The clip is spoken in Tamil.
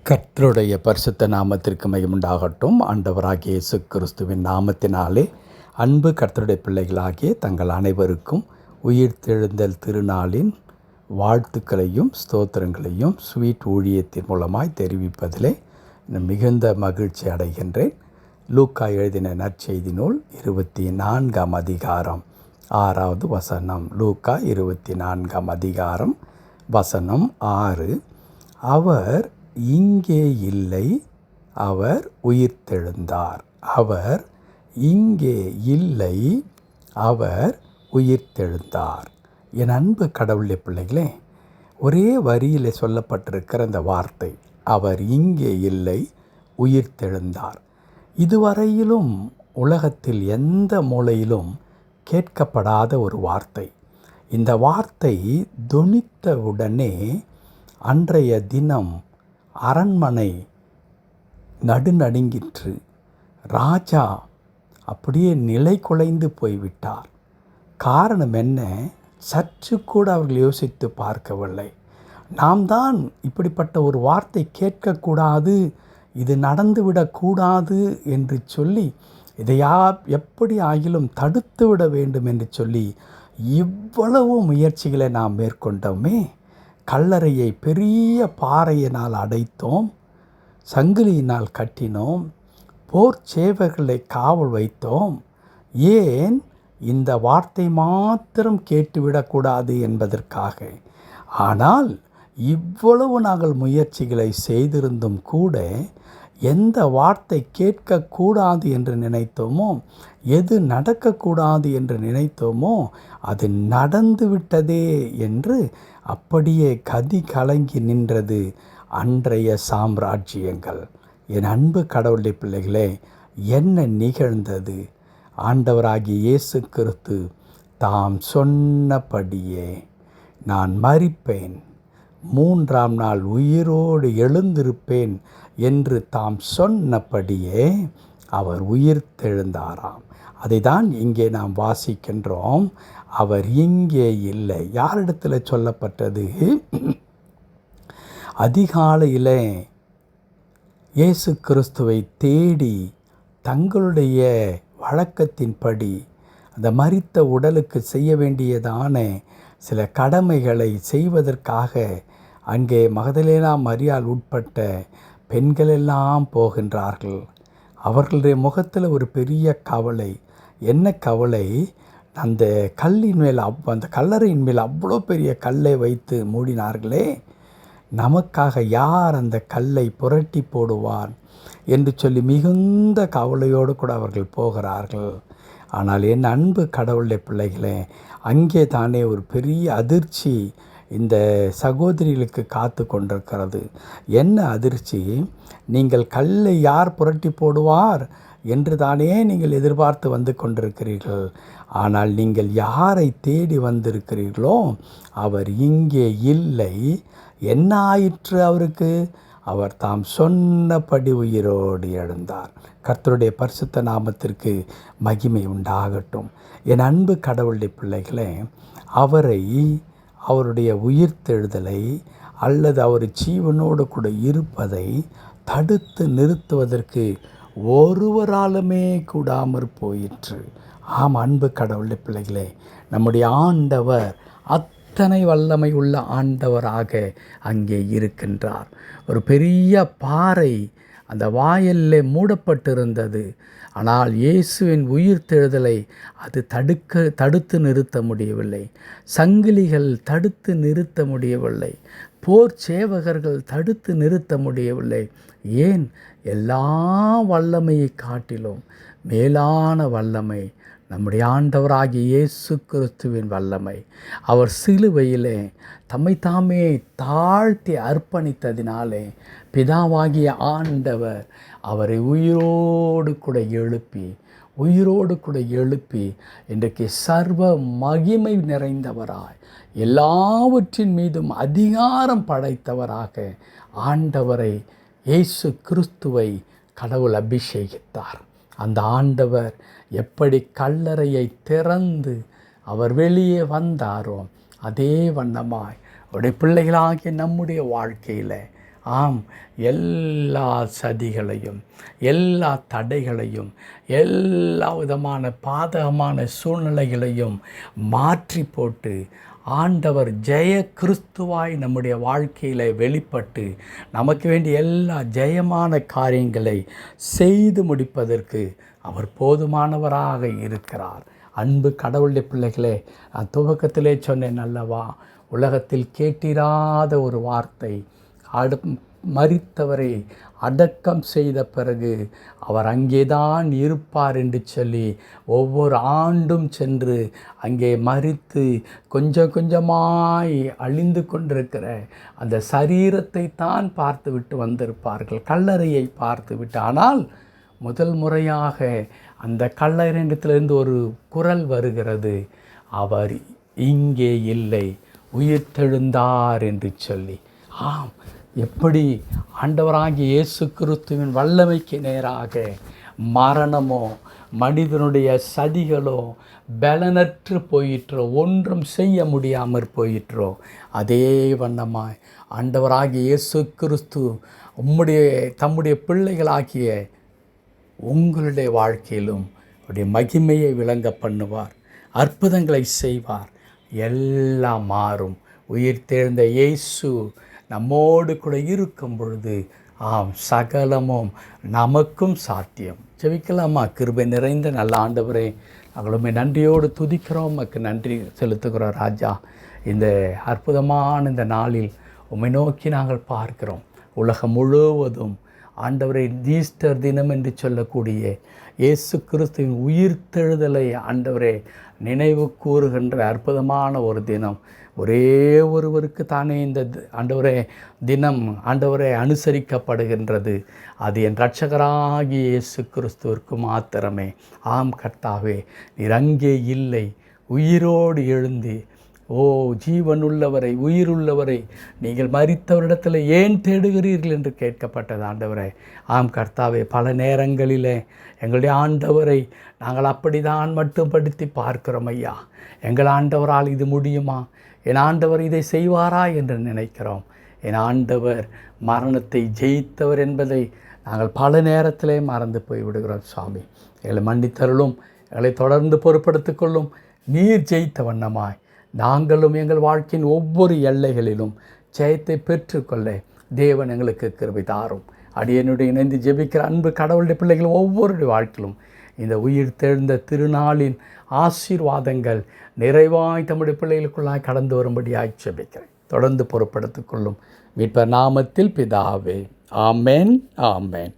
கர்த்தருடைய பரிசுத்த நாமத்திற்கு மகிமுண்டாகட்டும். ஆண்டவராகிய இயேசு கிறிஸ்துவின் நாமத்தினாலே அன்பு கர்த்தருடைய பிள்ளைகளாகிய தங்கள் அனைவருக்கும் உயிர்த்தெழுந்தல் திருநாளின் வாழ்த்துக்களையும் ஸ்தோத்திரங்களையும் ஸ்வீட் ஊழியத்தின் மூலமாய் தெரிவிப்பதிலே மிகுந்த மகிழ்ச்சி அடைகின்றேன். லூக்கா எழுதின நற்செய்தி நூல் 24ஆம் அதிகாரம் 6வது வசனம். லூக்கா 24ஆம் அதிகாரம் வசனம் 6. அவர் இங்கே இல்லை, அவர் உயிர்த்தெழுந்தார். அவர் இங்கே இல்லை, அவர் உயிர்த்தெழுந்தார். என் அன்பு கடவுளுடைய பிள்ளைகளே, ஒரே வரியில் சொல்லப்பட்டிருக்கிற அந்த வார்த்தை அவர் இங்கே இல்லை, உயிர்த்தெழுந்தார். இதுவரையிலும் உலகத்தில் எந்த மூலையிலும் கேட்கப்படாத ஒரு வார்த்தை. இந்த வார்த்தை தொனித்தவுடனே அன்றைய தினம் அரண்மனை நடுநடுங்கிற்று. ராஜா அப்படியே நிலை குலைந்து போய்விட்டார். காரணம் என்ன? சற்று கூட அவர்கள் யோசித்து பார்க்கவில்லை. நாம் தான் இப்படிப்பட்ட ஒரு வார்த்தை கேட்கக்கூடாது, இது நடந்துவிடக்கூடாது என்று சொல்லி இதையா எப்படி ஆகிலும் தடுத்து விட வேண்டும் என்று சொல்லி இவ்வளவு முயற்சிகளை நாம் மேற்கொண்டோமே. கல்லறையை பெரிய பாறையினால் அடைத்தோம், சங்கிலியினால் கட்டினோம், போர் சேவர்களை காவல் வைத்தோம். ஏன்? இந்த வார்த்தை மாத்திரம் கேட்டுவிடக்கூடாது என்பதற்காக. ஆனால் இவ்வளவு நாங்கள் முயற்சிகளை செய்திருந்தும் கூட எந்த வார்த்தை கேட்கக்கூடாது என்று நினைத்தோமோ, எது நடக்கக்கூடாது என்று நினைத்தோமோ அது நடந்துவிட்டதே என்று அப்படியே கதி கலங்கி நின்றது அன்றைய சாம்ராஜ்யங்கள். என் அன்பு கடவுளுடைய பிள்ளைகளே, என்ன நிகழ்ந்தது? ஆண்டவராகிய இயேசு கிறிஸ்து தாம் சொன்னபடியே நான் மரிப்பேன், 3ஆம் நாள் உயிரோடு எழுந்திருப்பேன் என்று தாம் சொன்னபடியே அவர் உயிர்த்தெழுந்தாராம். அதை தான் இங்கே நாம் வாசிக்கின்றோம். அவர் இங்கே இல்லை. யாரிடத்தில் சொல்லப்பட்டது? அதிகாலையில் இயேசு கிறிஸ்துவை தேடி தங்களுடைய வழக்கத்தின்படி அந்த மரித்த உடலுக்கு செய்ய வேண்டியதான சில கடமைகளை செய்வதற்காக அங்கே மகதலேனா மரியாள் உட்பட்ட பெண்களெல்லாம் போகின்றார்கள். அவர்களுடைய முகத்தில் ஒரு பெரிய கவலை. என்ன கவலை? அந்த கல்லின் மேல் அந்த கல்லறையின் மேல் அவ்வளோ பெரிய கல்லை வைத்து மூடினார்களே, நமக்காக யார் அந்த கல்லை புரட்டி போடுவார் என்று சொல்லி மிகுந்த கவலையோடு கூட அவர்கள் போகிறார்கள். ஆனால் என் அன்பு கடவுளுடைய பிள்ளைகளே, அங்கே தானே ஒரு பெரிய அதிர்ச்சி இந்த சகோதரிகளுக்கு காத்து கொண்டிருக்கிறது. என்ன அதிர்ச்சி? நீங்கள் கல்லை யார் புரட்டி போடுவார் என்று தானே நீங்கள் எதிர்பார்த்து வந்து கொண்டிருக்கிறீர்கள். ஆனால் நீங்கள் யாரை தேடி வந்திருக்கிறீர்களோ அவர் இங்கே இல்லை. என்ன ஆயிற்று அவருக்கு? அவர் தாம் சொன்னபடி உயிரோடு எழுந்தார். கர்த்தருடைய பரிசுத்த நாமத்திற்கு மகிமை உண்டாகட்டும். என் அன்பு கடவுளுடைய பிள்ளைகளே, அவருடைய உயிர்த்தெழுதலை அல்லது அவர் ஜீவனோடு கூட இருப்பதை தடுத்து நிறுத்துவதற்கு ஒருவராலுமே கூடாமற் போயிற்று. ஆம் அன்பு கடவுளுடைய பிள்ளைகளே, நம்முடைய ஆண்டவர் அத்தனை வல்லமை உள்ள ஆண்டவராக அங்கே இருக்கின்றார். ஒரு பெரிய பாறை அந்த வாயிலே மூடப்பட்டிருந்தது. ஆனால் இயேசுவின் உயிர்த்தெழுதலை அது தடுத்து நிறுத்த முடியவில்லை. சங்கிலிகள் தடுத்து நிறுத்த முடியவில்லை. போர் சேவகர்கள் தடுத்து நிறுத்த முடியவில்லை. ஏன்? எல்லா வல்லமையை காட்டிலும் மேலான வல்லமை நம்முடைய ஆண்டவராகிய இயேசு கிறிஸ்துவின் வல்லமை. அவர் சிலுவையிலே தம்மை தாமே தாழ்த்தி அர்ப்பணித்ததினாலே பிதாவாகிய ஆண்டவர் அவரை உயிரோடு கூட எழுப்பி இன்றைக்கு சர்வ மகிமை நிறைந்தவராய் எல்லாவற்றின் மீதும் அதிகாரம் படைத்தவராக ஆண்டவரை இயேசு கிறிஸ்துவை கடவுள் அபிஷேகித்தார். அந்த ஆண்டவர் எப்படி கல்லறையை திறந்து அவர் வெளியே வந்தாரோ அதே வண்ணமாய் அவருடைய பிள்ளைகளாகிய நம்முடைய வாழ்க்கையில் ஆம், எல்லா சதிகளையும், எல்லா தடைகளையும், எல்லா விதமான பாதகமான சூழ்நிலைகளையும் மாற்றி போட்டு ஆண்டவர் ஜெய கிறிஸ்துவாய் நம்முடைய வாழ்க்கையில் வெளிப்பட்டு நமக்கு வேண்டிய எல்லா ஜெயமான காரியங்களை செய்து முடிப்பதற்கு அவர் போதுமானவராக இருக்கிறார். அன்பு கடவுளுடைய பிள்ளைகளே, நான் துவக்கத்திலே சொன்னேன் அல்லவா, உலகத்தில் கேட்டிராத ஒரு வார்த்தை, மரித்தவரை அடக்கம் செய்த பிறகு அவர் அங்கேதான் இருப்பார் என்று சொல்லி ஒவ்வொரு ஆண்டும் சென்று அங்கே மரித்து கொஞ்சம் கொஞ்சமாய் அழிந்து கொண்டிருக்கிற அந்த சரீரத்தை தான் பார்த்து விட்டு வந்திருப்பார்கள், கல்லறையை பார்த்து விட்டு. ஆனால் முதல் முறையாக அந்த கல்லறையிடத்திலிருந்து ஒரு குரல் வருகிறது, அவர் இங்கே இல்லை, உயிர்த்தெழுந்தார் என்று சொல்லி. ஆம், எப்படி ஆண்டவராகிய இயேசு கிறிஸ்துவின் வல்லமைக்கு நேராக மரணமோ மனிதனுடைய சதிகளோ பலனற்று போயிற்றோ, ஒன்றும் செய்ய முடியாமற் போயிற்றோ, அதே வண்ணமாய் ஆண்டவராகிய இயேசு கிறிஸ்து தம்முடைய பிள்ளைகளாகிய உங்களுடைய வாழ்க்கையிலும் அவருடைய மகிமையை விளங்க பண்ணுவார், அற்புதங்களை செய்வார், எல்லாம் மாறும். உயிர்த்தெழுந்த இயேசு நம்மோடு கூட இருக்கும் பொழுது ஆம், சகலமும் நமக்கும் சாத்தியம். ஜெபிக்கலாமா? கிருபை நிறைந்த நல்ல ஆண்டவரே, நாங்களுமே நன்றியோடு துதிக்கிறோம், உமக்கு நன்றி செலுத்துகிறோம் ராஜா. இந்த அற்புதமான இந்த நாளில் உம்மை நோக்கி நாங்கள் பார்க்கிறோம். உலகம் முழுவதும் ஆண்டவரை ஈஸ்டர் தினம் என்று சொல்லக்கூடிய இயேசு கிறிஸ்துவின் உயிர்த்தெழுதலை ஆண்டவரே நினைவு கூறுகின்ற அற்புதமான ஒரு தினம். ஒரே ஒருவருக்கு தானே இந்த ஆண்டவரே தினம் ஆண்டவரே அனுசரிக்கப்படுகின்றது. அது என் இரட்சகராகிய இயேசு கிறிஸ்துவிற்கு மாத்திரமே. ஆம் கர்த்தாவே, நீர் அங்கே இல்லை, உயிரோடு எழுந்து ஜீவனுள்ளவரை, உயிருள்ளவரை நீங்கள் மரித்தவரிடத்தில் ஏன் தேடுகிறீர்கள் என்று கேட்கப்பட்டது ஆண்டவரே. ஆம் கர்த்தாவே, பல நேரங்களிலே எங்களுடைய ஆண்டவரை நாங்கள் அப்படிதான் மட்டுப்படுத்தி பார்க்கிறோம் ஐயா. எங்கள் ஆண்டவரால் இது முடியுமா, என் ஆண்டவர் இதை செய்வாரா என்று நினைக்கிறோம். என் ஆண்டவர் மரணத்தை ஜெயித்தவர் என்பதை நாங்கள் பல நேரத்திலே மறந்து போய்விடுகிறோம். சுவாமி, எங்களை மன்னித்தருளும், எங்களை தொடர்ந்து பொறுப்படுத்திக் கொள்ளும். நீர் ஜெயித்த வண்ணமாய் நாங்களும் எங்கள் வாழ்க்கையின் ஒவ்வொரு எல்லைகளிலும் ஜெயத்தை பெற்றுக்கொள்ள தேவன் எங்களுக்கு கிருபை தாரும். அடியனுடைய இணைந்து ஜெபிக்கிற அன்பு கடவுளுடைய பிள்ளைகள் ஒவ்வொருடைய வாழ்க்கையிலும் இந்த உயிர் தெழுந்த திருநாளின் ஆசீர்வாதங்கள் நிறைவாய் தம்முடைய பிள்ளைகளுக்குள்ளாய் கடந்து வரும்படியாய் ஜெபிக்கிறேன். தொடர்ந்து பொறுப்படுத்திக் கொள்ளும் மீட்பர் நாமத்தில் பிதாவே. ஆமென், ஆமென்.